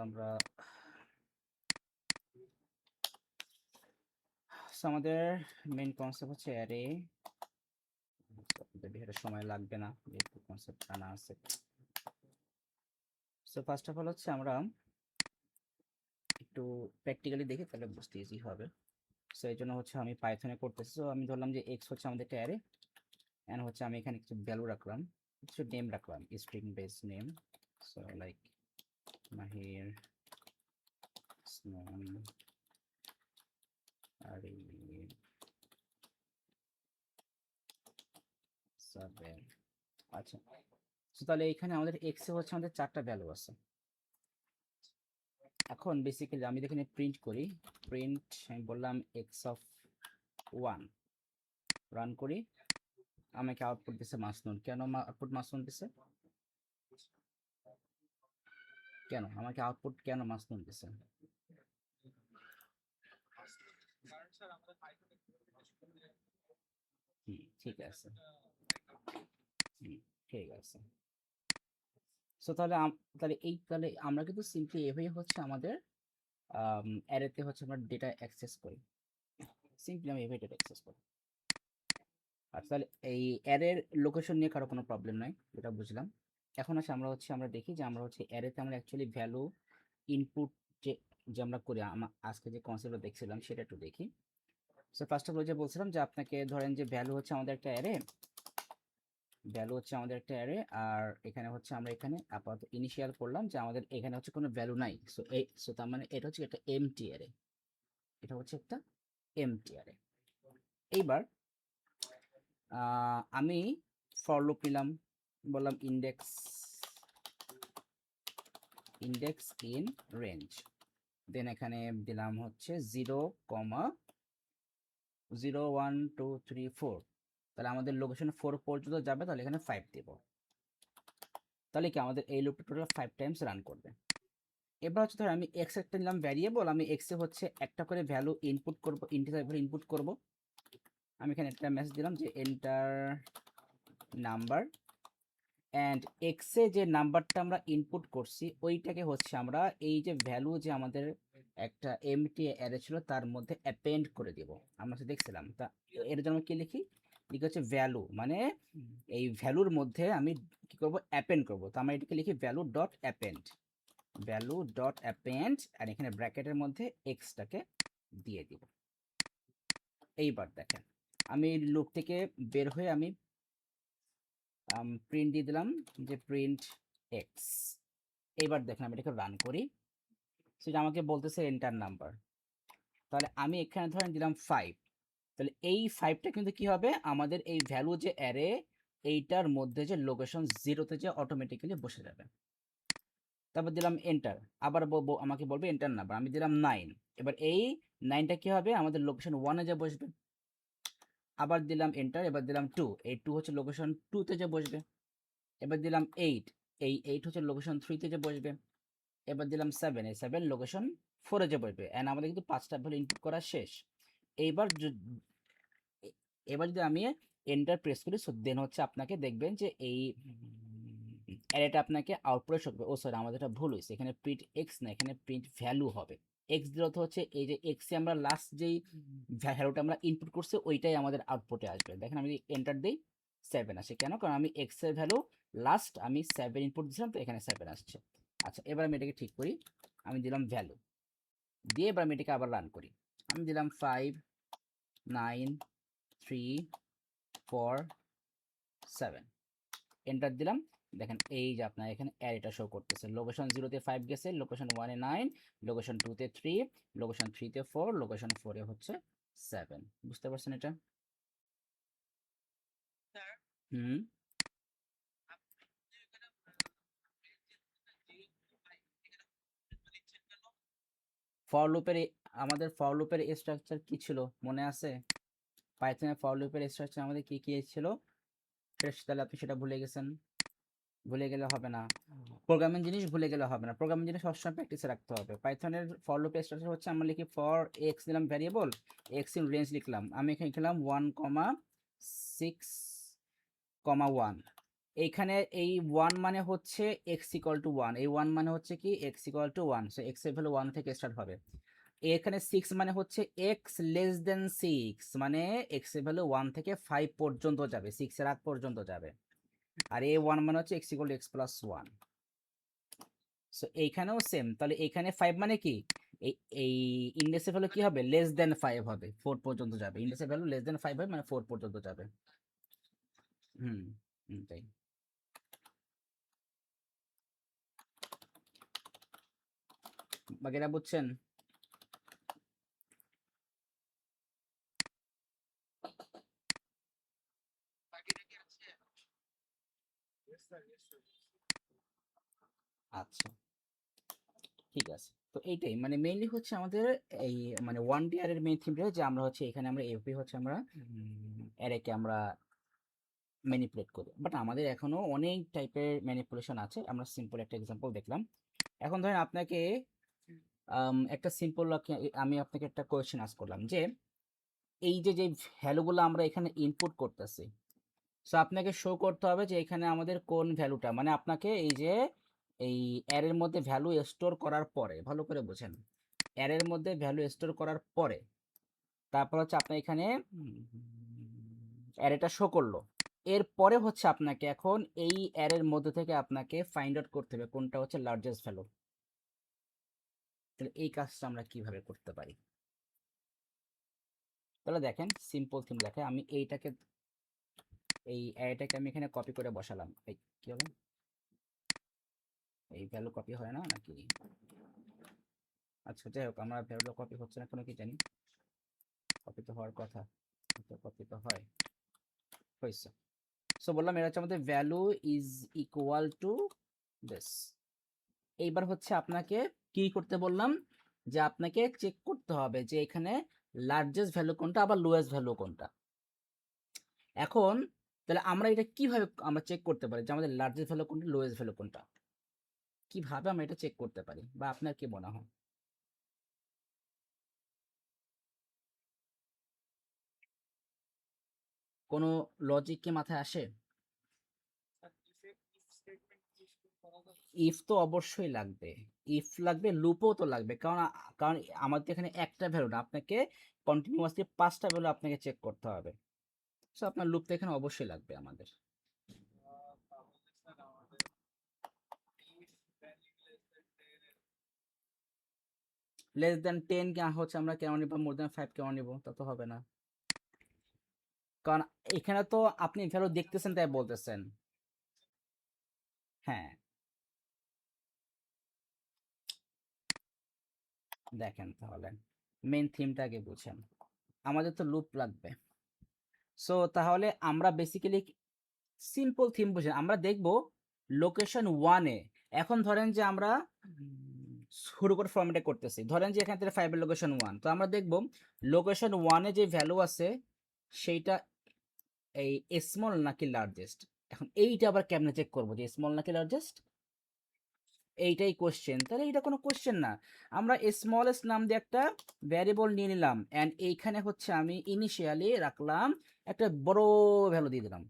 আমরা আমাদের main concept হচ্ছে অ্যারে। বেশি সময় লাগবে না, যেহেতু কনসেপ্ট জানা আছে। সো ফার্স্ট অফ অল হচ্ছে আমরা একটু প্র্যাকটিক্যালি দেখি, তাহলে বুঝতে ইজি হবে। সো এই জন্য হচ্ছে আমি পাইথনে করতেছি। সো আমি ধরলাম যে এক্স হচ্ছে আমাদের একটা অ্যারে, এন্ড হচ্ছে আমি এখানে কিছু ভ্যালু রাখলাম, কিছু নেম রাখলাম, string base name. So like Mahir স্নোন আরে সাবের। আচ্ছা, সো তাহলে এখানে আমাদের এক্স এ হচ্ছে আমাদের 4টা ভ্যালু আছে। এখন বেসিক্যালি আমি এখানে প্রিন্ট করি, প্রিন্ট আমি বললাম এক্স অফ 1, রান করি, আমাকে আউটপুট দিছে মাসনুন। কেন আউটপুট মাসনুন দিছে? কেন আমাকে আউটপুট কেন মাসনুন দিছে? ঠিক আছে, ঠিক আছে। সো তাহলে তাহলে আমরা কিন্তু সিম্পলি এভাবেই হচ্ছে আমাদের অ্যারেতে হচ্ছে আমরা ডেটা অ্যাক্সেস করি। সিম্পলি আমি এভাবে ডেটা অ্যাক্সেস করি। আচ্ছা, তাহলে এই অ্যারের লোকেশন নিয়ে কারো কোনো প্রবলেম নাই, এটা বুঝলাম। এখন আসে আমরা দেখি যে আমরা হচ্ছে অ্যারেতে আমরা অ্যাকচুয়ালি ভ্যালু ইনপুট যে যে আমরা করি, আজকে যে কনসেপ্টটা দেখছিলাম সেটা একটু দেখি। সো ফার্স্ট অফ অল যে বলছিলাম যে আপনাকে ধরেন যে ভ্যালু হচ্ছে আমাদের একটা অ্যারে, আর এখানে হচ্ছে আমরা এখানে আপাতত ইনিশিয়াল করলাম যে আমাদের এখানে হচ্ছে কোনো ভ্যালু নাই। সো তার মানে এটা হচ্ছে একটা এমটি অ্যারে, এটা হচ্ছে একটা এমটি অ্যারে। এইবার আমি ফর লুপ নিলাম, বললাম ইন্ডেক্স ইন রেঞ্জ, দেন এখানে দিলাম হচ্ছে 0,0, 1 2 3 4। তাহলে আমাদের লোকেশন 4 পর্যন্ত যাবে, তাহলে এখানে 5 দেব। তাহলে কি আমাদের এই লুপটা টোটাল 5 টাইমস রান করবে। এবার হচ্ছে ধর আমি এক্স একটা নিলাম ভ্যারিয়েবল, আমি এক্স এ হচ্ছে একটা করে ভ্যালু ইনপুট করব, ইন্টিজার ভ্যালু ইনপুট করব। আমি এখানে একটা মেসেজ দিলাম যে এন্টার নাম্বার, অ্যান্ড এক্সে যে নাম্বারটা আমরা ইনপুট করছি ওইটাকে হচ্ছে আমরা এই যে ভ্যালু যে আমাদের একটা এমটি অ্যারে ছিল তার মধ্যে অ্যাপেন্ড করে দিব। আমরা তো দেখছিলাম, তা এর জন্য কি লিখি হচ্ছে ভ্যালু, মানে এই ভ্যালুর মধ্যে আমি কি করব, অ্যাপেন্ড করব। তো আমরা এটাকে লিখি ভ্যালু ডট অ্যাপেন্ড, আর এখানে ব্র্যাকেটের মধ্যে এক্সটাকে দিয়ে দিব। এইবার দেখেন আমি লুপ থেকে বের হয়ে আমি প্রিন্ট দিয়ে দিলাম যে প্রিন্ট এক্স। এইবার দেখেন আমি এটাকে রান করি, সেটা আমাকে বলতেছে এন্টার নাম্বার। তাহলে আমি এখানে ধরেন দিলাম 5, তাহলে এই 5টা কিন্তু কি হবে, আমাদের এই ভ্যালু যে অ্যারে এইটার মধ্যে যে লোকেশন 0-তে যে অটোমেটিক্যালি বসে যাবে। তারপর দিলাম এন্টার, আবার আমাকে বলবে এন্টার নাম্বার, আমি দিলাম 9। এবার এই 9টা কি হবে, আমাদের লোকেশন 1-এ যে বসবে। আবার দিলাম এন্টার, এবার দিলাম 2, এই 2 হচ্ছে লোকেশন 2-তে যে বসবে। এবার দিলাম 8, এই 8 হচ্ছে লোকেশন 3-তে যে বসবে। এবার দিলাম 7, এই 7 লোকেশন 4-এ যে বসবে। অ্যান্ড আমাদের কিন্তু 5টা ভ্যালু ইনপুট করা শেষ। এইবার এবার যদি আমি এন্টার প্রেস করি, সো দেন হচ্ছে আপনাকে দেখবেন যে এই অ্যারেটা আপনাকে আউটপুটে শো করবে। ও সরি, আমাদের এটা ভুল হয়েছে, এখানে প্রিন্ট এক্স না, এখানে প্রিন্ট ভ্যালু হবে। এক্স দিলে তো হচ্ছে এই যে এক্সে আমরা লাস্ট যেই ভ্যালুটা আমরা ইনপুট করছি ওইটাই আমাদের আউটপুটে আসবে। দেখেন আমি এন্টার দিই, 7 আসে। কেন? কারণ আমি এক্স এর ভ্যালু লাস্ট আমি 7 ইনপুট দিয়েছিলাম, তো এখানে 7 আসছে। আচ্ছা, এবার আমি এটাকে ঠিক করি, আমি দিলাম ভ্যালু দিয়ে, এবার আমি এটাকে আবার রান করি। আমি দিলাম 5 9 3 4 7, এন্টার দিলাম। দেখেন এই যে আপনার এখানে অ্যারেটা শো করতেছে, লোকেশন 0-তে 5 গেছে, লোকেশন 1-এ 9, লোকেশন 2-তে 3, লোকেশন 3-তে 4, লোকেশন 4-এ হচ্ছে 7। বুঝতে পারছেন এটা? হুম। ফর লুপের আমাদের ফর লুপের স্ট্রাকচার কি ছিল মনে আছে? পাইথনের ফর লুপের স্ট্রাকচার আমাদের কি কি ছিল? তাহলে আপনি সেটা ভুলে গেছেন, ভুলে গেলে হবে না। প্রোগ্রামিং জিনিস ভুলে গেলে হবে না, প্রোগ্রামিং জিনিস সবসময় প্র্যাকটিসে রাখতে হবে। পাইথনের ফর লুপ স্ট্রাকচার হচ্ছে আমরা লিখি ফর এক্স দিলাম ভ্যারিয়েবল, এক্স ইন রেঞ্জ লিখলাম, আমি এখানে লিখলাম 1,6,1, এইখানে এই 1 মানে হচ্ছে x ইকুয়াল টু 1, এই 1 মানে হচ্ছে কি x equal to 1, so x এর ভ্যালু 1 থেকে স্টার্ট হবে। এখানে 6 মানে হচ্ছে x লেস দেন 6, মানে x এর ভ্যালু 1 থেকে 5 পর্যন্ত যাবে, 6 এর আগ পর্যন্ত যাবে। আর এই 1 মানে হচ্ছে x equal to x plus 1। So এইখানেও সেম, তাহলে এখানে 5 মানে কি, এই এই ইন্ডেক্সের ভ্যালু কি হবে, লেস দেন 5 হবে, 4 পর্যন্ত যাবে, ইন্ডেক্সের ভ্যালু লেস দেন 5 হবে মানে 4 পর্যন্ত যাবে। হুম তাই। বাকিটা বুঝছেন? আচ্ছা ঠিক আছে, তো এইটাই মানে মেইনলি হচ্ছে আমাদের এই মানে 1D এর মেইন থিমটা, যে আমরা হচ্ছে এখানে আমরা এফবি হচ্ছে আমরা অ্যারেকে আমরা ম্যানিপুলেট করি, বাট আমাদের এখনো অনেক টাইপের ম্যানিপুলেশন আছে। আমরা সিম্পল একটা এক্সাম্পল দেখলাম। এখন ধরেন আপনাকে একটা সিম্পল আমি আপনাকে একটা কোয়েশ্চেন আস্ক করলাম যে এই যে যে ভ্যালুগুলো আমরা এখানে ইনপুট করতেছি, সো আপনাকে শো করতে হবে যে এখানে আমাদের কোন ভ্যালুটা, মানে আপনাকে এই যে এই অ্যারের মধ্যে ভ্যালু স্টোর করার পরে, ভালো করে বোঝেন, অ্যারের মধ্যে ভ্যালু স্টোর করার পরে তারপর হচ্ছে আপনার এখানে অ্যারেটা শো করলো, এরপরে হচ্ছে আপনাকে এখন এই অ্যারের মধ্যে থেকে আপনাকে ফাইন্ড আউট করতে হবে কোনটা হচ্ছে লার্জেস্ট ভ্যালু। তাহলে এই কাজটা আমরা কিভাবে করতে পারি? তাহলে দেখেন সিম্পল থিম দেখে, আমি এইটাকে এই অ্যারেটাকে আমি এখানে কপি করে বসালাম, এই কি হবে, এই ভ্যালু কপি হয় না নাকি? আচ্ছা যাই হোক, আমার ভ্যালু কপি হচ্ছে না কেন কি জানি, কপি তো হওয়ার কথা, কপি তো হয়, হয়েছে। সো বললাম এটা হচ্ছে আমাদের value is equal to this. এইবার হচ্ছে আপনাকে কি করতে বললাম, যে আপনাকে চেক করতে হবে যে এখানে লার্জেস্ট ভ্যালু কোনটা আবার লোয়েস্ট ভ্যালু কোনটা। এখন তাহলে আমরা এটা কিভাবে আমরা চেক করতে পারি যে আমাদের লার্জেস্ট ভ্যালু কোনটা লোয়েস্ট ভ্যালু কোনটা, কিভাবে আমরা এটা চেক করতে পারি, বা আপনার কি মনে হয়? কোনো লজিক কি মাথায় আসে? ইফ তো অবশ্যই লাগবে, ইফ লাগবে, লুপও তো লাগবে, কারণ কারণ আমাদের এখানে একটা ভ্যালু না, আপনাকে কন্টিনিউয়াসলি 5টা ভ্যালু আপনাকে চেক করতে হবে, সো আপনার লুপ তো এখানে অবশ্যই লাগবে আমাদের। লেস দেন 10 কে হচ্ছে আমরা কেন নিব, মোর দেন 5 কেন নিব, তা তো হবে না, কারণ এখানে তো আপনি ভ্যালু দেখতেছেন তাই বলতেছেন। হ্যাঁ দেখেন তাহলে মেইন থিমটাকে বুঝেন, আমাদের তো লুপ লাগবে। সো তাহলে আমরা বেসিক্যালি সিম্পল থিম বুঝেন, আমরা দেখব লোকেশন 1-এ, এখন ধরেন যে আমরা শুরু করে ফর্মেটে করতেছি, ধরেন যে এখান থেকে 5 এর লোকেশন 1, তো আমরা দেখব লোকেশন 1-এ যে ভ্যালু আছে সেইটা এই স্মল নাকি লার্জেস্ট। এখন এইটা আবার কেমনে চেক করবো যে স্মল নাকি লার্জেস্ট, এইটাই কোশ্চেন। তাহলে এটা কোনো কোশ্চেন না, আমরা স্মলেস্ট নাম দিয়ে একটা ভ্যারিয়েবল নিয়ে নিলাম, অ্যান্ড এইখানে হচ্ছে আমি ইনিশিয়ালি রাখলাম একটা বড় ভ্যালু দিয়ে দিলাম।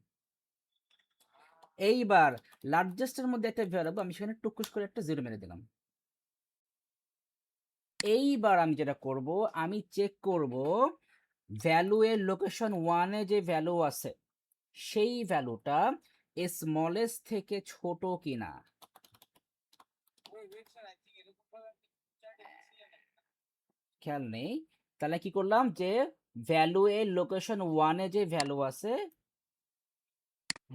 এইবার লার্জেস্টের মধ্যে একটা ভ্যারিয়েবল আমি সেখানে টুকুস করে একটা জিরো মেরে দিলাম। এইবার আমি যেটা করব, আমি চেক করব ভ্যালু এর লোকেশন 1-এ যে ভ্যালু আছে সেই ভ্যালুটা স্মলেস্ট থেকে ছোট কিনা। খেয়াল নেই, তাহলে কি করলাম যে ভ্যালু এর লোকেশন 1-এ যে ভ্যালু আছে,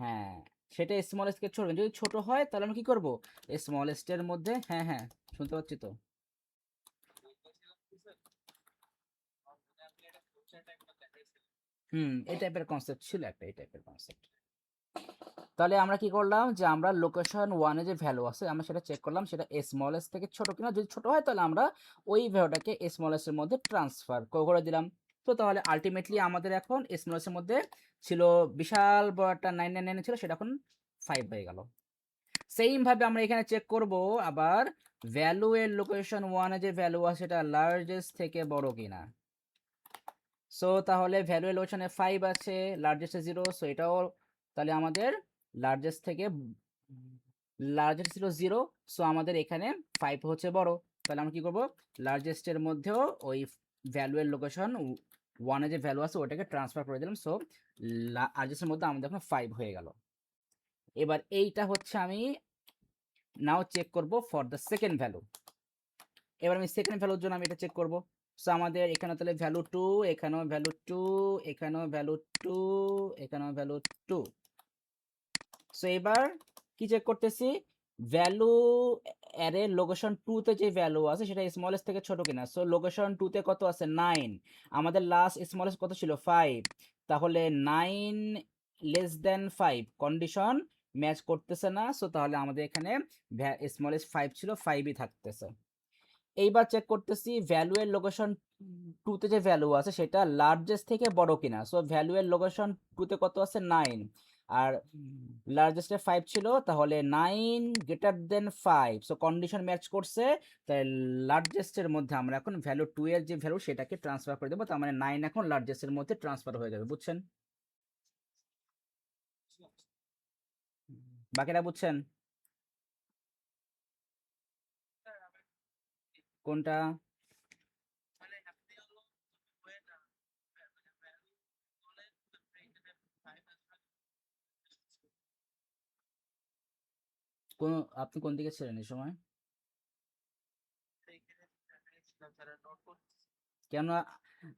হ্যাঁ সেটা স্মলেস্ট থেকে ছোট, যদি ছোট হয় তাহলে আমি কি করব, স্মলেস্ট এর মধ্যে, হ্যাঁ হ্যাঁ শুনতে পাচ্ছি তো, এই টাইপের কনসেপ্ট ছিল একটা, এই টাইপের কনসেপ্ট। তাহলে আমরা কি করলাম যে আমরা লোকেশন 1-এ যে ভ্যালু আছে আমরা সেটা চেক করলাম, সেটা স্মলেস্ট থেকে ছোট কিনা, যদি ছোট হয় তাহলে আমরা ওই ভ্যালুটাকে স্মলেস্ট এর মধ্যে ট্রান্সফার করে দিলাম। তো তাহলে আলটিমেটলি আমাদের এখন স্মলেস্ট এর মধ্যে ছিল বিশাল বড় একটা 999 ছিল, সেটা এখন 5 হয়ে গেল। সেম ভাবে আমরা এখানে চেক করব আবার ভ্যালু এর লোকেশন 1-এ যে ভ্যালু আছে সেটা লার্জেস্ট থেকে বড় কিনা। সো তাহলে ভ্যালু এর লোকেশনে 5 আছে, লার্জেস্টে 0, সো এটাও তাহলে আমাদের লার্জেস্ট থেকে লার্জেস্ট ছিল 0, সো আমাদের এখানে 5 হচ্ছে বড়। তাহলে আমরা কি করব, লার্জেস্টের মধ্যেও ওই ভ্যালুয়ের লোকেশন 1 এ যে ভ্যালু আছে ওটাকে ট্রান্সফার করে দিলাম, সো লার্জেস্টের মধ্যে আমাদের এখন 5 হয়ে গেল। এবার এইটা হচ্ছে আমি নাও চেক করব ফর দ্য সেকেন্ড ভ্যালু। এবার আমি সেকেন্ড ভ্যালুর জন্য আমি এটা চেক করব। সো আমাদের এখানে তাহলে ভ্যালু 2, এখানেও ভ্যালু 2, এখানেও ভ্যালু 2, এখানেও ভ্যালু 2। সো এবার কি চেক করতেছি, ভ্যালু অ্যারে লোকেশন 2 তে যে ভ্যালু আছে সেটা স্মলেস্ট থেকে ছোট কিনা। সো লোকেশন 2 তে কত আছে 9, আমাদের লাস্ট স্মলেস্ট কত ছিল 5, তাহলে 9 লেস দেন 5 কন্ডিশন ম্যাচ করতেছে না। সো তাহলে আমাদের এখানে স্মলেস্ট 5 ছিল, 5ই থাকতেছে। এইবার চেক করতেছি ভ্যালু এর লোকেশন 2 তে যে ভ্যালু আছে সেটা লার্জেস্ট থেকে বড় কিনা। সো ভ্যালু এর লোকেশন 2 তে কত আছে 9, আর লার্জেস্টে 5 ছিল, তাহলে 9 greater than 5, so condition match করছে। তাই লার্জেস্টের মধ্যে আমরা এখন ভ্যালু 2 এর যে ভ্যালু সেটাকে ট্রান্সফার করে দেবো, তার মানে 9 এখন লার্জেস্টের মধ্যে ট্রান্সফার হয়ে যাবে। বুঝছেন? বাকিটা বুঝছেন? কোনটা? কোন, আপনি কোন দিকে ছিলেন এই সময়? কেন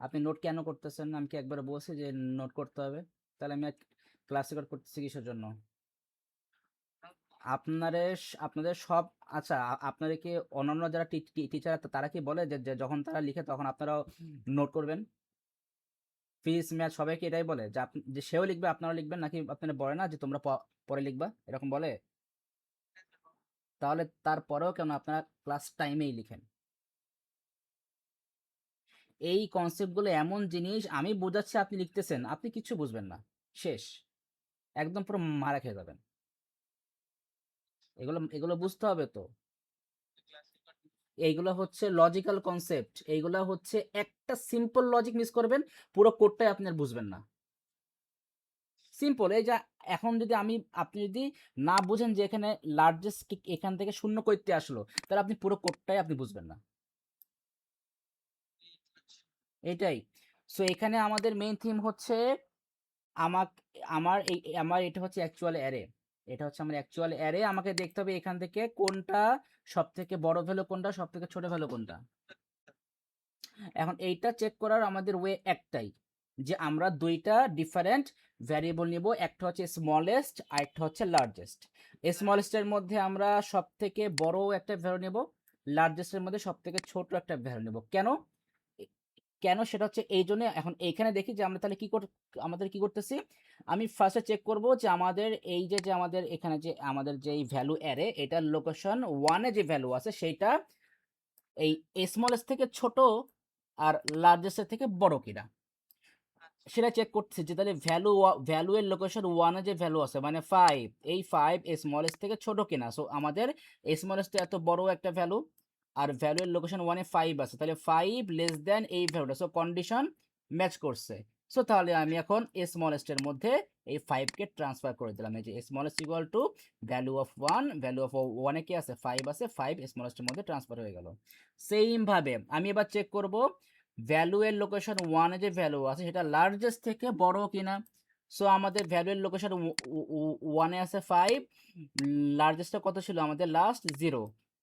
আপনি নোট কেন করতেছেন? আমি কি একবার বলছি যে নোট করতে হবে? তাহলে আমি ক্লাস রেকর্ড করতেছি কিসের জন্য? আপনাদের সব, আচ্ছা আপনাদের কি অন্যান্য যারা টিচার তারা কি বলে যে যে যখন তারা লিখে তখন আপনারাও নোট করবেন? ফিজিক্স ম্যাথ সবাই কি এটাই বলে যে যে সেও লিখবে আপনারাও লিখবেন, নাকি আপনারা বলে না যে তোমরা পরে লিখবা, এরকম বলে? তাহলে তারপরেও কেন আপনারা ক্লাস টাইমেই লিখেন? এই কনসেপ্টগুলো এমন জিনিস, আমি বোঝাচ্ছি আপনি লিখতেছেন, আপনি কিচ্ছু বুঝবেন না, শেষ, একদম পুরো মারা খেয়ে যাবেন। এগুলো এগুলো বুঝতে হবে তো। এইগুলো হচ্ছে লজিক্যাল কনসেপ্ট, এইগুলো হচ্ছে একটা সিম্পল লজিক মিস করবেন, পুরো কোডটাই আপনি আর বুঝবেন না। সিম্পল, এই যে এখন যদি আপনি যদি না বুঝেন যে এখানে লার্জেস্ট এখান থেকে শূন্য করতে আসলো, তাহলে আপনি পুরো কোডটাই আপনি বুঝবেন না। এটাই। সো এখানে আমাদের মেইন থিম হচ্ছে আমাক আমার এটা হচ্ছে অ্যাকচুয়াল অ্যারে, এটা হচ্ছে আমার অ্যাকচুয়াল অ্যারে। আমাকে দেখতে হবে এখান থেকে কোনটা সব থেকে বড় ভ্যালু, কোনটা সব থেকে ছোট ভ্যালু কোনটা। এখন এইটা চেক করার আমাদের ওয়ে একটাই, যে আমরা দুইটা ডিফারেন্ট ভ্যারিয়েবল নিব, একটা হচ্ছে স্মলেস্ট আর একটা হচ্ছে লার্জেস্ট। স্মলেস্টের মধ্যে আমরা সব থেকে বড় একটা ভ্যালু নেব, লার্জেস্টের মধ্যে সব থেকে ছোট একটা ভ্যালু নেব। কেন? কেন সেটা হচ্ছে এই জন্য। এখন এইখানে দেখি যে আমরা তাহলে আমাদের কি করতেছি, আমি ফার্স্টে চেক করব যে আমাদের এই যে যে আমাদের এখানে যে আমাদের যে ভ্যালু অ্যারে, এটার লোকেশন 1 এ যে ভ্যালু আছে সেইটা এই স্মলেস্ট থেকে ছোট আর লার্জেস্টের থেকে বড় কিনা সেটা চেক করতেছি। যে তাহলে ভ্যালু এর লোকেশন 1 এ যে ভ্যালু আছে মানে 5, এই 5 স্মলেস্ট থেকে ছোট কিনা। সো আমাদের স্মলেস্ট এত বড় একটা ভ্যালু, আর ভ্যালু এর লোকেশন 1 এ 5 আছে, তাহলে 5 লেস দেন এই ভ্যালুটা, সো কন্ডিশন ম্যাচ করছে। সো তাহলে আমি এখন স্মলেস্ট এর মধ্যে এই 5 কে ট্রান্সফার করে দিলাম। এই যে smallest equal to value of 1, value of 1 এ কি আছে 5 আছে, 5 স্মলেস্ট এর মধ্যে ট্রান্সফার হয়ে গেল। সেম ভাবে আমি এবার চেক করব ভ্যালু এর লোকেশন 1 এ যে ভ্যালু আছে সেটা লার্জেস্ট থেকে বড় কিনা। সো আমাদের ভ্যালু এর লোকেশন 1 এ আছে 5, লার্জেস্টটা কত ছিল আমাদের লাস্ট 0,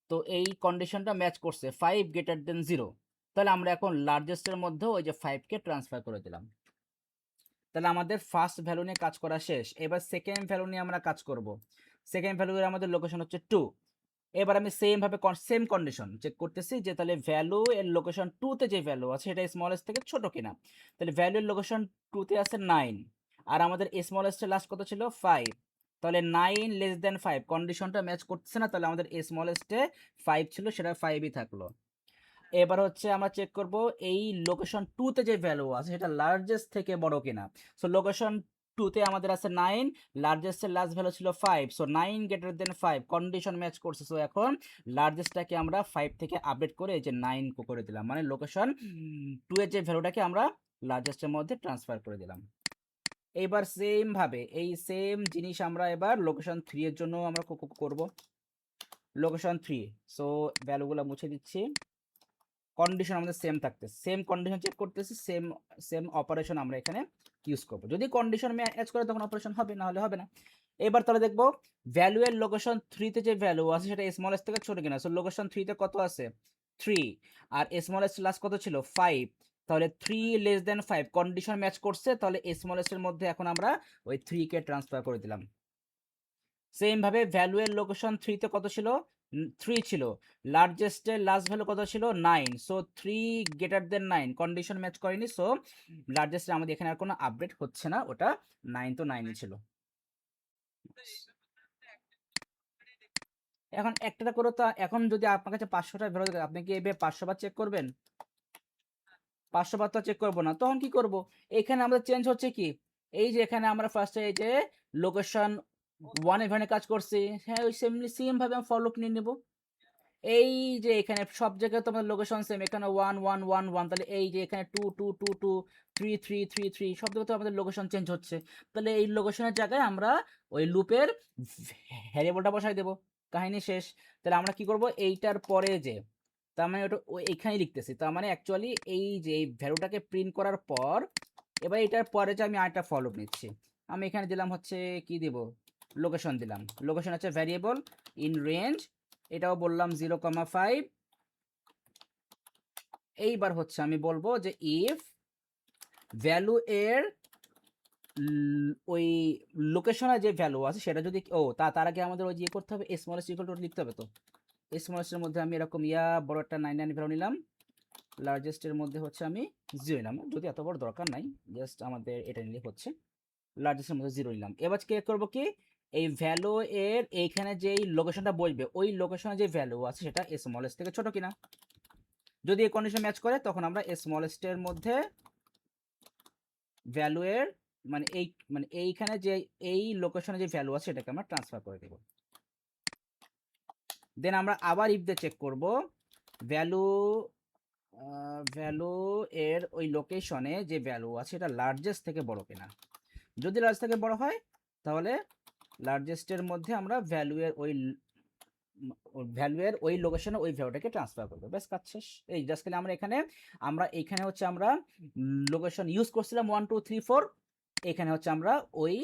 তো এই কন্ডিশনটা ম্যাচ করছে 5 গ্রেটার দেন 0। তাহলে আমরা এখন লার্জেস্টের মধ্যে ওই যে 5 কে ট্রান্সফার করে দিলাম। তাহলে আমাদের ফার্স্ট ভ্যালু নিয়ে কাজ করা শেষ। এবার সেকেন্ড ভ্যালু নিয়ে আমরা কাজ করব। সেকেন্ড ভ্যালু এর আমাদের লোকেশন হচ্ছে 2। এবার আমি সেম ভাবে সেম কন্ডিশন চেক করতেছি যে তাহলে ভ্যালু এর লোকেশন 2 তে যে ভ্যালু আছে সেটা স্মলেস্ট থেকে ছোট কিনা। তাহলে ভ্যালু এর লোকেশন 2 তে আছে 9, আর আমাদের স্মলেস্ট এর লাস্ট কত ছিল 5, তাহলে 9 লেস দেন 5 কন্ডিশনটা ম্যাচ করতেছে না, তাহলে আমাদের স্মলেস্ট এ 5 ছিল, সেটা 5ই থাকলো। এবার হচ্ছে আমরা চেক করব এই লোকেশন 2 তে যে ভ্যালু আছে সেটা লার্জেস্ট থেকে বড় কিনা। সো লোকেশন 2 তে আমাদের আছে 9, লার্জেস্ট এর লাস্ট ভ্যালু ছিল 5, so 9 greater than 5 condition match করছে। সো এখন লার্জেস্টটাকে আমরা 5 থেকে আপডেট করে এই যে 9 করে দিলাম, মানে লোকেশন 2 এর যে ভ্যালুটাকে আমরা লার্জেস্টের মধ্যে ট্রান্সফার করে দিলাম। এইবার সেম ভাবে এই সেম জিনিস আমরা এবার লোকেশন 3 এর জন্য আমরা করব। লোকেশন 3, সো ভ্যালুগুলো মুছে দিচ্ছি। কন্ডিশন আমাদের সেম থাকতেছে, সেম কন্ডিশন চেক করতেছি, সেম সেম অপারেশন আমরা এখানে ইউজ করব। যদি কন্ডিশন ম্যাচ করে তখন অপারেশন হবে, না হলে হবে না। এবার তাহলে দেখব ভ্যালু এর লোকেশন 3 তে যে ভ্যালু আছে সেটা স্মলেস্ট থেকে ছোট কিনা। সো লোকেশন 3 তে কত আছে 3, আর স্মলেস্ট লাস্ট কত ছিল 5, তাহলে 3 লেস দেন 5 কন্ডিশন ম্যাচ করছে, তাহলে স্মলেস্ট এর মধ্যে এখন আমরা ওই 3 কে ট্রান্সফার করে দিলাম। সেম ভাবে ভ্যালু এর লোকেশন 3 তে কত ছিল 3 ছিল, লার্জেস্টের লাস্ট ভ্যালু কত ছিল 9, so 3 greater than 9 condition match করেনি, সো লার্জেস্ট আমাদের এখানে আর কোনো আপডেট হচ্ছে না, ওটা 9 তো 9ই ছিল। এখন একটা করে তো, এখন যদি আপনার কাছে 500টা ভ্যালু থাকে আপনি কি এভাবে 500 বার চেক করবেন? 500 বার তো চেক করবো না, তখন কি করব, এখানে আমাদের চেঞ্জ হচ্ছে কি, এই যে এখানে আমরা ফার্স্টে এই যে লোকেশন 1 এখানে কাজ করছি, হ্যাঁ ওই সেম ভাবে আমি ফর লুপ নিয়ে নেব। এই যে এখানে সব জায়গায় তোমার লোকেশন সেম, এখানে 1 1 1 1, তাহলে এই যে এখানে 2 2 2 2 3 3 3 3 সব জায়গায় তো আমাদের লোকেশন চেঞ্জ হচ্ছে, তাহলে এই লোকেশনের জায়গায় আমরা ওই লুপের ভ্যারিয়েবলটা বসাই দেব, কাহিনী শেষ। তাহলে আমরা কি করব, এইটার পরে যে, তার মানে ওটা এইখানেই লিখতেছি, তার মানে অ্যাকচুয়ালি এই যে এই ভ্যালুটাকে প্রিন্ট করার পর এবার এটার পরে যে আমি আরেকটা ফলো নিচ্ছি, আমি এখানে দিলাম হচ্ছে কি দিব, লোকেশন দিলাম, লোকেশন হচ্ছে ভ্যারিয়েবল ইন রেঞ্জ, এটাও বললাম 0,5। এইবার হচ্ছে আমি বলবো যে ইফ ভ্যালু এর ওই লোকেশনের যে ভ্যালু আছে সেটা যদি, ও তার আগে আমাদের ওই যে করতে হবে স্মলেস্ট ইকুয়াল টু লিখতে হবে। তো স্মলেস্টের মধ্যে আমি এরকম বড় একটা 99 ভ্যালু নিলাম, লার্জেস্টের মধ্যে হচ্ছে আমি 0 নিলাম, যদি এত বড় দরকার নাই, জাস্ট আমাদের এটা নিলে হচ্ছে, লার্জেস্টের মধ্যে 0 নিলাম। এবার কি করবো কি, এই ভ্যালু এর এইখানে যেই লোকেশনটা বসবে ওই লোকেশনে যে ভ্যালু আছে সেটা স্মলেস্ট থেকে ছোট কিনা, যদি এই কন্ডিশন ম্যাচ করে তখন আমরা স্মলেস্টের মধ্যে ভ্যালু এর মানে এইখানে যে এই লোকেশনে যে ভ্যালু আছে সেটাকে আমরা ট্রান্সফার করে দেব। দেন আমরা আবার ইফ দিয়ে চেক করব ভ্যালু ভ্যালু এর ওই লোকেশনে যে ভ্যালু আছে এটা লার্জেস্ট থেকে বড় কিনা, যদি লার্জ থেকে বড় হয় তাহলে লার্জেস্টের মধ্যে আমরা ভ্যালু এর ওই লোকেশনে ওই ভ্যালুটাকে ট্রান্সফার করবো, ব্যাস কাজ শেষ। এই জাস্ট খালি আমরা এখানে হচ্ছে আমরা লোকেশন ইউজ করছিলাম 1 2 3 4, এখানে হচ্ছে আমরা ওই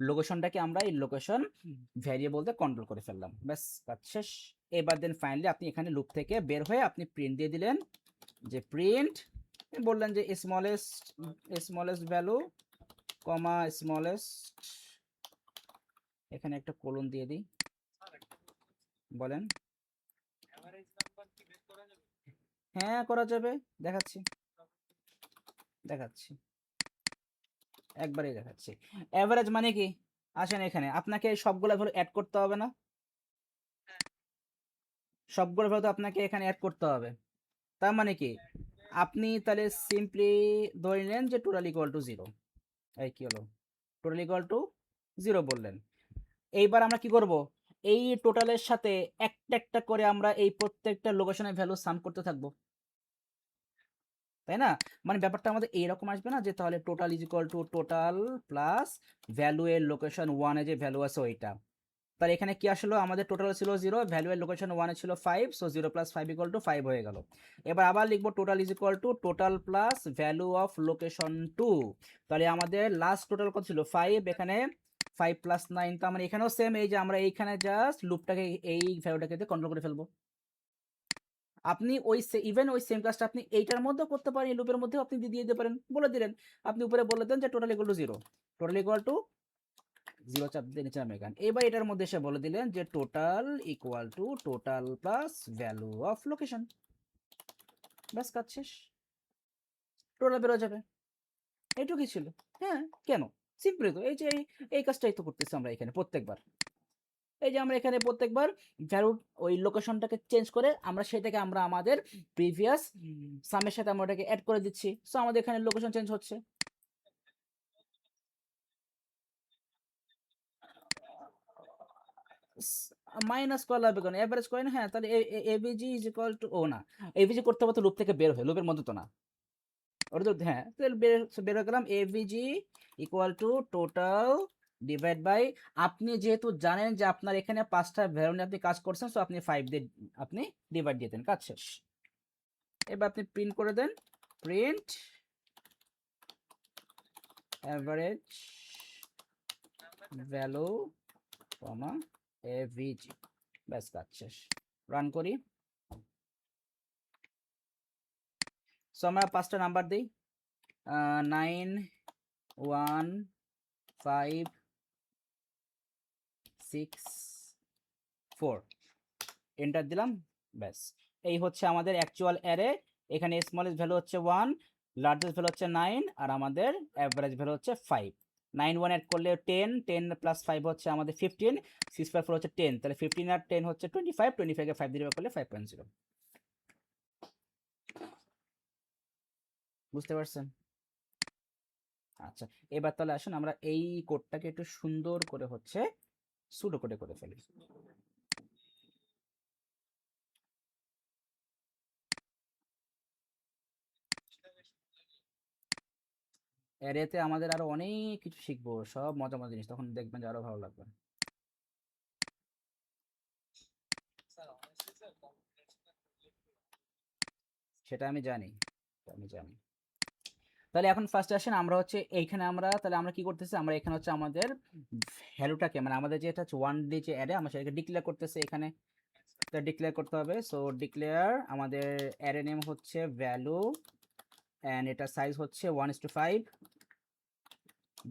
লোকেশনটাকে আমরা এই লোকেশন ভ্যারিয়েবলতে কন্ট্রোল করে ফেললাম, ব্যাস কাজ শেষ। এবার দেন ফাইনালি আপনি এখানে লুপ থেকে বের হয়ে আপনি প্রিন্ট দিয়ে দিলেন, যে প্রিন্ট বললেন যে স্মলেস্ট ভ্যালু কমা স্মলেস্ট, এখানে একটা কোলন দিয়ে দিই, বলেন। হ্যাঁ করা যাবে, দেখাচ্ছি দেখাচ্ছি একবারেই দেখাচ্ছি। অ্যাভারেজ মানে কি, আসেন এখানে আপনাকে সবগুলো ভ্যালু অ্যাড করতে হবে না, সবগুলো ভ্যালু তো আপনাকে এখানে অ্যাড করতে হবে, তার মানে কি আপনি তাহলে সিম্পলি ধরে নিলেন যে টোটাল ইকুয়াল টু 0, এই কি হলো, টোটাল ইকুয়াল টু 0 বললেন। এইবার আমরা কি করব, এই টোটালের সাথে একটা একটা করে আমরা এই প্রত্যেকটা লোকেশনের ভ্যালু সাম করতে থাকবো, তাই না? মানে ব্যাপারটা আমাদের এইরকম আসবে না যে তাহলে total is equal to total plus value এর লোকেশন 1 এ যে ভ্যালু আছে ওইটা, তাহলে এখানে কি আসলো, আমাদের টোটাল ছিল 0, ভ্যালু এর লোকেশন 1 এ ছিল 5, সো 0 প্লাস 5 ইকুয়াল টু 5 হয়ে গেল। এবার আবার লিখবো total is equal to total plus value of location 2, তাহলে আমাদের লাস্ট টোটাল কত ছিল 5, এখানে 5 প্লাস 9, তো আমরা এখানেও সেম, এই যে আমরা এইখানে জাস্ট লুপটাকে এই ভ্যালুটাকে কন্ট্রোল করে ফেলবো। আপনি ওই ইভেন ওই সেম কাজটা আপনি এইটার মধ্যেও করতে পারেন, লুপের মধ্যেও আপনি দিয়ে দিতে পারেন, বলে দিলেন, আপনি উপরে বলে দেন যে total equal to 0, total equal to 0 চাপ দিয়ে নিচে নামে গান। এবার এটার মধ্যে এসে বলে দিলেন যে total equal to total plus value of location, ব্যাস কাজ শেষ, টোটাল বেরো যাবে, এইটুকুই ছিল। হ্যাঁ কেন, সিম্পলি তো এই যে এই কাজটাই তো করতেছি আমরা এখানে প্রত্যেকবার, এই যে আমরা এখানে প্রত্যেকবার ভ্যালু ওই লোকেশনটাকে চেঞ্জ করে আমরা সেটাকে আমরা আমাদের প্রিভিয়াস সামের সাথে আমরা ওটাকে অ্যাড করে দিচ্ছি, সো আমাদের এখানে লোকেশন চেঞ্জ হচ্ছে। মাইনাস করা লাগবে কেন, এভারেজ করে না, হ্যাঁ তাহলে এভিজি ইজ ইকুয়াল টু, ও না, এভিজি করতে হবে তো লুপ থেকে বের হয়ে, লুপের মধ্যে তো না, ওটা তো হ্যাঁ, তাহলে বের গেলাম AVG equal to total divide by, আপনি যেহেতু জানেন যে আপনার এখানে 5টা ভ্যালু নিয়ে আপনি কাজ করছেন, সো আপনি 5 দিয়ে আপনি ডিভাইড দিয়ে দেন, কাজ শেষ। এবার আপনি প্রিন্ট করে দেন, প্রিন্ট অ্যাভারেজ ভ্যালু কমা এভিজি, ব্যাস কাজ শেষ। রান করি। সো আমরা 5টা নাম্বার দিই, 9 1 5 6 4, এন্টার দিলাম, ব্যাস। এই হচ্ছে আমাদের অ্যাকচুয়াল অ্যারে। এখানে স্মলেস্ট ভ্যালু হচ্ছে 1, লার্জেস্ট ভ্যালু হচ্ছে 9, আর আমাদের অ্যাভারেজ ভ্যালু হচ্ছে 5। 9 1 অ্যাড করলে 10, 10 প্লাস 5 হচ্ছে আমাদের 15, 6 প্লাস 4 হচ্ছে 10, তাহলে 15 আর 10 হচ্ছে 25, 25 কে 5 দিয়ে ডিভাইড করলে 5.0। বুঝতে পারছেন? আচ্ছা, এবার তাহলে আসুন আমরা এই কোডটাকে একটু সুন্দর করে হচ্ছে সুডো কোডে করে ফেলি। অ্যারেতে আমাদের আরো অনেক কিছু শিখবো, সব মজা মজা জিনিস, তখন দেখবেন যে আরো ভালো লাগবে। সেটা আমি জানি, আমি জানি। তাহলে এখন ফার্স্ট আসেন আমরা হচ্ছে এইখানে আমরা তাহলে আমরা কি করতেছি, আমরা এখানে হচ্ছে আমাদের ভ্যালুটাকে মানে আমাদের যেটা হচ্ছে 1D যে অ্যারে, আমরা সেটাকে ডিক্লেয়ার করতেছি এখানে, ডিক্লেয়ার করতে হবে। সো ডিক্লেয়ার আমাদের অ্যারে নেম হচ্ছে ভ্যালু, অ্যান্ড এটা সাইজ হচ্ছে 1:5,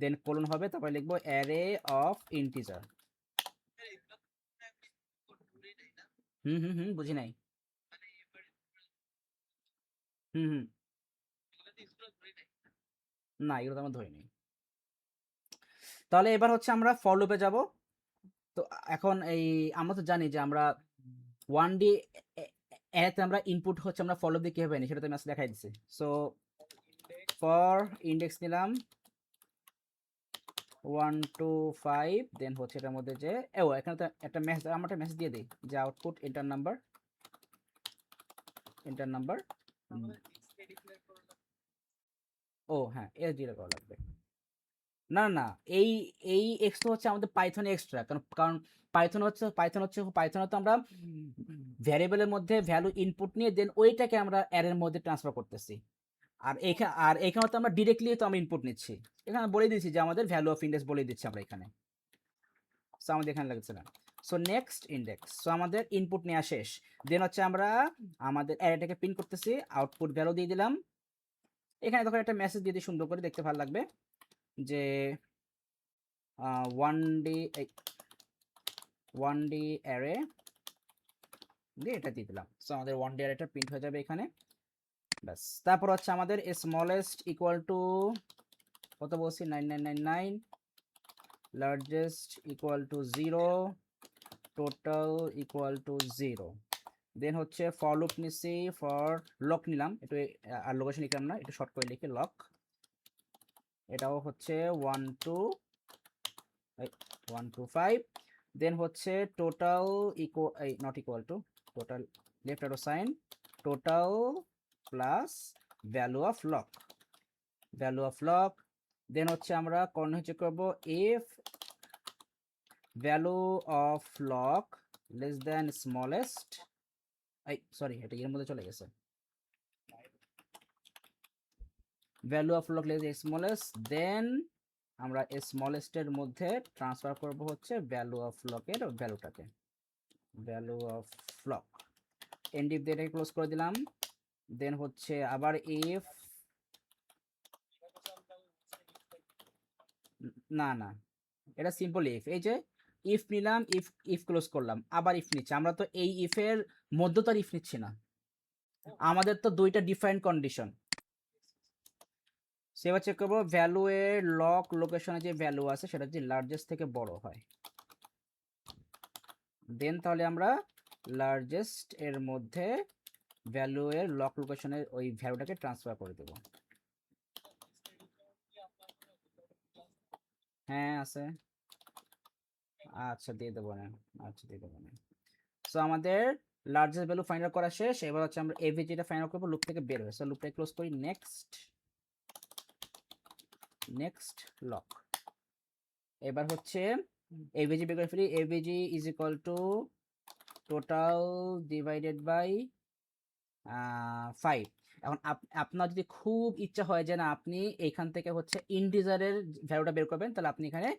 দেন কোলন হবে, তারপরে লিখবো অ্যারে অফ ইন্টিজার। বুঝি নাই। হুম হুম না, এগুলো তো আমরা ধরিনি। তাহলে এবার হচ্ছে আমরা ফর লুপে যাব। তো এখন এই আমরা তো জানি যে আমরা 1D এতে আমরা ইনপুট হচ্ছে আমরা ফর লুপ দিয়ে কিভাবে নিই সেটা তো আমি আজকে দেখাই দিচ্ছি। সো ফর ইন্ডেক্স নিলাম 1 to 5, দেন হচ্ছে এটার মধ্যে যে এখানে তো একটা মেসেজ, আমরা একটা মেসেজ দিয়ে দিই যে output enter number, enter number. ও হ্যাঁ, এর জিরো করা লাগবে। না না, এই এই এক্স তো হচ্ছে আমাদের পাইথনে এক্সট্রা, কারণ কারণ পাইথনে তো আমরা ভ্যারিয়েবলের মধ্যে ভ্যালু ইনপুট নিয়ে দেন ওইটাকে আমরা অ্যারের মধ্যে ট্রান্সফার করতেছি। আর এখানে তো আমরা ডিরেক্টলি তো আমরা ইনপুট নিচ্ছি, এখানে বলে দিচ্ছি যে আমাদের ভ্যালু অফ ইন্ডেক্স বলে দিচ্ছি আমরা এখানে। সো আমাদের এখানে লাগছে না। সো নেক্সট ইন্ডেক্স, সো আমাদের ইনপুট নেওয়া শেষ। দেন হচ্ছে আমরা আমাদের অ্যারেটাকে প্রিন্ট করতেছি, আউটপুট ভ্যালু দিয়ে দিলাম। এখানে তখন একটা মেসেজ দিয়ে দিই, সুন্দর করে দেখতে ভালো লাগবে যে 1D অ্যারে দিয়ে এটা দিয়ে দিলাম। সো আমাদের 1D অ্যারেটা প্রিন্ট হয়ে যাবে এখানে, ব্যাস। তারপর হচ্ছে আমাদের স্মলেস্ট ইকুয়াল টু কত বলছি, 9999, largest equal to 0, total equal to 0। দেন হচ্ছে ফর লুপ নিচ্ছি, ফর লক নিলাম একটু, আর লোকেশন লিখলাম না, একটু শর্ট করে লিখি লক। এটাও হচ্ছে 1 to 5। দেন হচ্ছে total not equal to, total left arrow sign, total plus value of lock, value of lock. Then হচ্ছে আমরা হচ্ছে করবো if value of lock less than smallest, sorry এটা এর মধ্যে চলে গেছে, value of lock less smallest, then আমরা স্মলেস্টের মধ্যে ট্রান্সফার করব হচ্ছে ভ্যালু অফ লকের ভ্যালুটাকে, value of lock. End if দিয়ে এটাকে ক্লোজ করে দিলাম। দেন হচ্ছে আবার ইফ, না না, এটা সিম্পল ইফ, এই যে ইফ নিলাম, ইফ ইফ ক্লোজ করলাম, আবার ইফ নিচ্ছি, আমরা তো এই ইফের মধ্যে তো ইফ নিচ্ছি না, আমাদের তো দুইটা ডিফারেন্ট কন্ডিশন। সেবার চেক করবো ভ্যালু এর লক লোকেশনে যে ভ্যালু আছে সেটা যদি লার্জেস্ট থেকে বড় হয়, দেন তাহলে আমরা লার্জেস্ট এর মধ্যে ভ্যালু এর লক লোকেশনের ওই ভ্যালুটাকে ট্রান্সফার করে দেব। হ্যাঁ আছে, আচ্ছা দিয়ে দেবো না, আচ্ছা দিয়ে দেবো না। সো আমাদের লার্জেস্ট ভ্যালু ফাইন্ড আউট করা শেষ। এবার হচ্ছে আমরা এভিজিটা ফাইন্ড আউট করবো লুপ থেকে বের হয়ে, সো লুপটা ক্লোজ করি, নেক্সট। Next lock. এবার হচ্ছে এভিজি বের করে ফেলি। AVG is equal to total divided by 5। এখন আপনার যদি খুব ইচ্ছা হয় যে না আপনি এইখান থেকে হচ্ছে ইন্টিজারের ভ্যালুটা বের করবেন, তাহলে আপনি এখানে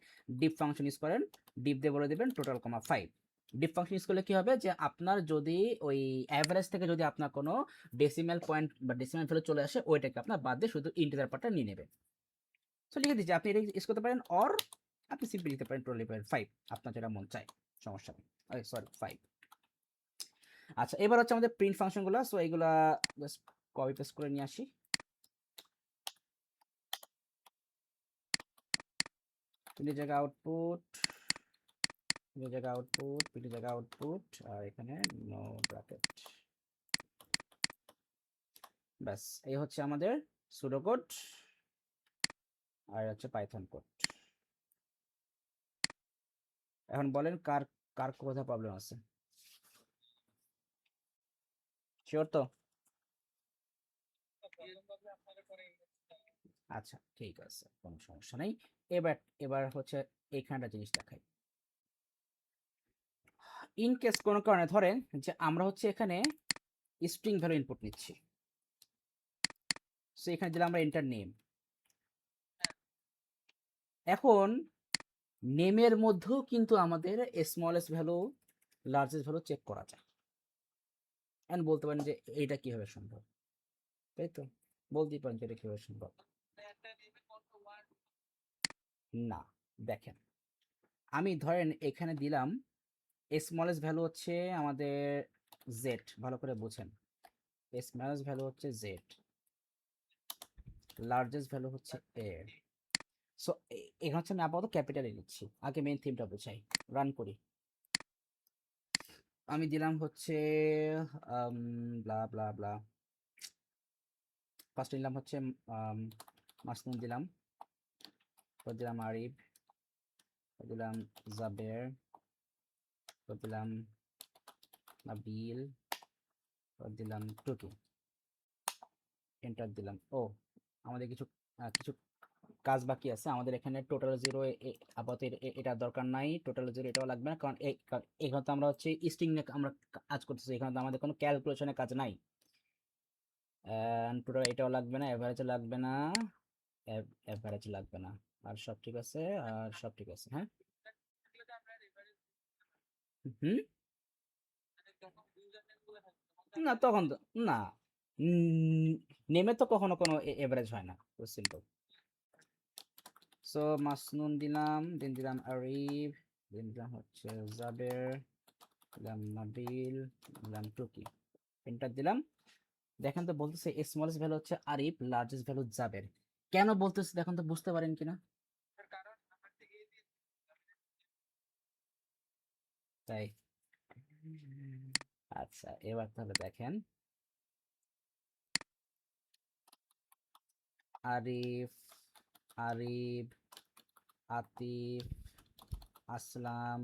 ডিপ ফাংশন ইউজ করেন। ডিপ দিয়ে বলে দেবেন টোটাল কমা 5। ডিপ ফাংশন ইউজ করলে কি হবে যে আপনার যদি ওই অ্যাভারেজ থেকে যদি আপনার কোনো ডেসিমাল পয়েন্ট বা ডেসিমাল ভ্যালু চলে আসে, ওইটাকে আপনার বাদ দিয়ে শুধু ইন্টিজার পার্টটা নিয়ে নেবে। সো লিখে দিচ্ছি, আপনি এটা ইউজ করতে পারেন, অর আপনি সিম্পলি লিখতে পারেন টোটাল 5, আপনার যেটা মন চায়, সমস্যা নেই। সরি 5। আচ্ছা, এবার হচ্ছে আমাদের প্রিন্ট ফাংশনগুলো। সো এইগুলা জাস্ট কপি পেস্ট করে নিয়ে আসি। প্রিন্টের জায়গা আউটপুট, প্রিন্টের জায়গা আউটপুট, প্রিন্টের জায়গা আউটপুট, আর এখানে নো ব্র্যাকেট। ব্যাস, এই হচ্ছে আমাদের সুডো কোড, আর হচ্ছে পাইথন কোড। এখন বলেন কার কার কোথায় প্রবলেম আছে? শিওর তো? আচ্ছা ঠিক আছে, কোনো সমস্যা নেই। এবার এবার হচ্ছে এইখানটা জিনিস দেখাই। ইন কেস কোনো কারণে ধরেন যে আমরা হচ্ছে এখানে স্ট্রিং ভ্যালু ইনপুট নিচ্ছি, সো এখানে দিলাম আমরা এন্টার নেম। এখন নেমের মধ্যেও কিন্তু আমাদের smallest value largest value check করা যায়। এখন বলতে পারেন যে এইটা কিভাবে সম্ভব, তাই তো? বলতেই পারেন যে এটা কিভাবে সম্ভব। না, দেখেন আমি ধরেন এখানে দিলাম স্মলেস্ট ভ্যালু হচ্ছে আমাদের জেড, ভালো করে বুঝেন। স্মলেস্ট ভ্যালু হচ্ছে জেড, লার্জেস্ট ভ্যালু হচ্ছে এ। সো এখানে হচ্ছে আমি আপাতত ক্যাপিটালে নিচ্ছি, আগে মেইন থিমটা বোঝাই। রান করি, আমি দিলাম হচ্ছে ব্লা ব্লা ব্লা। ফার্স্ট নিলাম হচ্ছে মাসনুন দিলাম, পর দিলাম আরিফ, পর দিলাম জাবের, পর দিলাম নাবিল, পর দিলাম টুটু, এন্টার দিলাম। ও আমাদের কিছু কিছু কাজ বাকি আছে আমাদের। এখানে টোটাল জিরো আপাতত এটা দরকার নাই, টোটাল জিরো এটাও লাগবে না, কারণ এখানে তো আমরা হচ্ছে স্ট্রিং নিয়ে আমরা কাজ করতেছি, এখানে তো আমাদের কোনো ক্যালকুলেশনের কাজ নাই। টোটাল এটাও লাগবে না, অ্যাভারেজ লাগবে না, অ্যাভারেজ লাগবে না, আর সব ঠিক আছে, আর সব ঠিক আছে। হ্যাঁ, হুম, না তখন তো না, নেমে তো কখনো কোনো এভারেজ হয় না, সিম্পল। সো মাসনুন দিলাম, দেন দিলাম আরিফ, দেন দিলাম হচ্ছে জাবের, দিলাম নাবিল, দিলাম টুকি, এন্টার দিলাম। দেখেন তো বলতেছে স্মলেস্ট ভ্যালু হচ্ছে আরিফ, লার্জেস্ট ভ্যালু জাবের। কেন বলতেছে দেখেন তো, বুঝতে পারেন কিনা? তাই? আচ্ছা, এবার তাহলে দেখেন, আরিফ, আরিফ, আতিফ, আসলাম,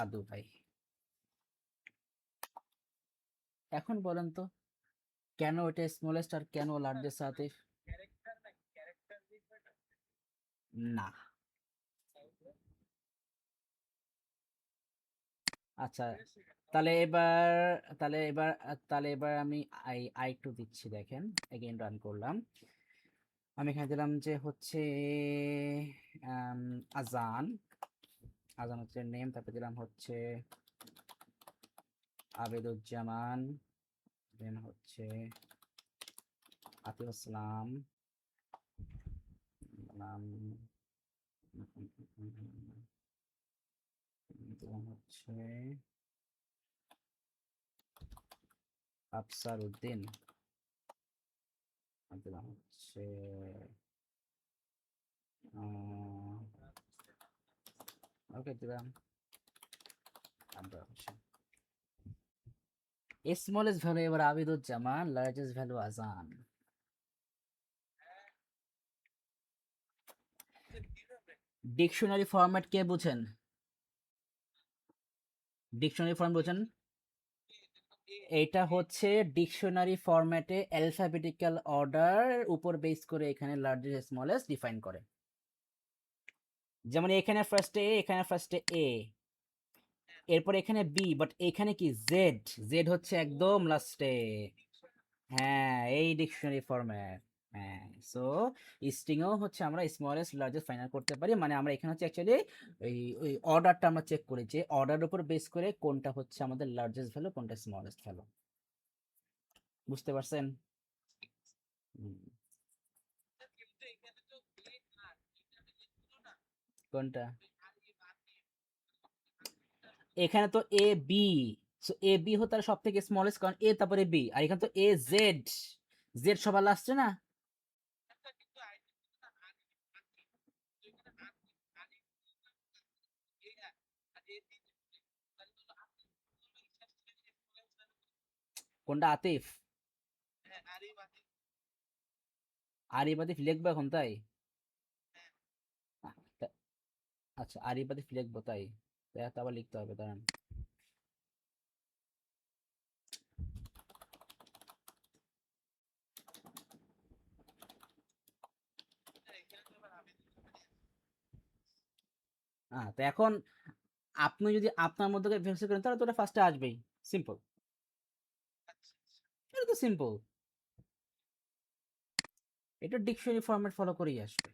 আদু ভাই। এখন বলেন তো কেন এটা স্মলেস্ট আর কেন লার্জেস্ট আতিফ? না। আচ্ছা, তাহলে এবার তাহলে এবার আমি আই টু দিচ্ছি। দেখেন এগেইন রান করলাম, আমি এখানে দিলাম যে হচ্ছে আজান, আজান হচ্ছে নেম, তারপরে দিলাম হচ্ছে আবেদুজ্জামান, দেন হচ্ছে আতিফ আসলাম, নাম দিলাম হচ্ছে আফসার উদ্দিন, দিলাম হচ্ছে ওকে দিলাম আবরার হোসেন। স্মলেস্ট ভ্যালু এবার আবিদুজ্জামান, লার্জেস্ট ভ্যালু আজান। ডিকশনারি ফরম্যাট কে বুঝেন? ডিকশনারি ফর্ম বুঝেন? এটা হচ্ছে ডিকশনারি ফরম্যাটে অ্যালফাবেটিক্যাল অর্ডার উপর বেস করে এখানে লার্জেস্ট স্মলেস্ট ডিফাইন করে। যেমন এখানে ফার্স্টে এ, এখানে ফার্স্টে এ, এরপর এখানে বি, বাট এখানে কি জেড, জেড হচ্ছে একদম লাস্টে। হ্যাঁ, এই ডিকশনারি ফরম্যাট। হ্যাঁ, সো স্ট্রিংও হচ্ছে আমরা স্মলেস্ট লার্জেস্ট ফাইনাল করতে পারি, মানে আমরা এখানে হচ্ছে অ্যাকচুয়ালি ওই অর্ডারটা আমরা চেক করি যে অর্ডারের উপর বেস করে কোনটা হচ্ছে আমাদের লার্জেস্ট ভ্যালু, কোনটা স্মলেস্ট ভ্যালু। বুঝতে পারছেন? হুম। কোনটা? এখানে তো A B, so A B হতো সব থেকে স্মলেস্ট, কারণ এ তারপরে বি, আর এখানে তো এ জেড, জেড সবার লাস্টে না। কোনটা আতিফ? আরিফ আতিফ লিখবো এখন তাই? তা- আচ্ছা, আরিফ আতিফ লিখবো তাই? তো আবার লিখতে হবে, দাঁড়ান। তো এখন আপনি যদি আপনার মধ্যে ভেরিফাই করেন তাহলে তো ওটা ফার্স্টে আসবেই। সিম্পল, এটা তো সিম্পল, এটা ডিকশনারি ফরম্যাট ফলো করেই আসবে।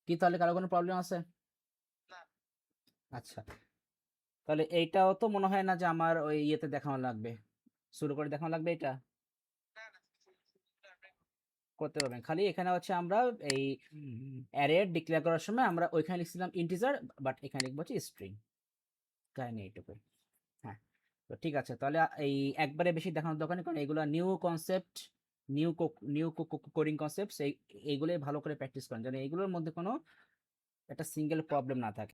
কি তাহলে কারো কোনো প্রবলেম আছে? আচ্ছা, তাহলে এইটাও তো মনে হয় না যে আমার ওই ইয়েতে দেখানো লাগবে, শুরু করে দেখানো লাগবে এটা। করতে পারবেন, খালি এখানে হচ্ছে আমরা এই অ্যারে ডিক্লেয়ার করার সময় আমরা ওইখানে লিখছিলাম ইন্টিজার, বাট এখানে লিখবো হচ্ছে স্ট্রিং, কাহিনী এইটুকু। হ্যাঁ, তো ঠিক আছে, তাহলে এই একবারে বেশি দেখানোর দরকার নেই, কারণ এগুলো new concept, new new coding concept, এইগুলোই ভালো করে প্র্যাকটিস করেন যেন এইগুলোর মধ্যে কোনো একটা সিঙ্গেল প্রবলেম না থাকে।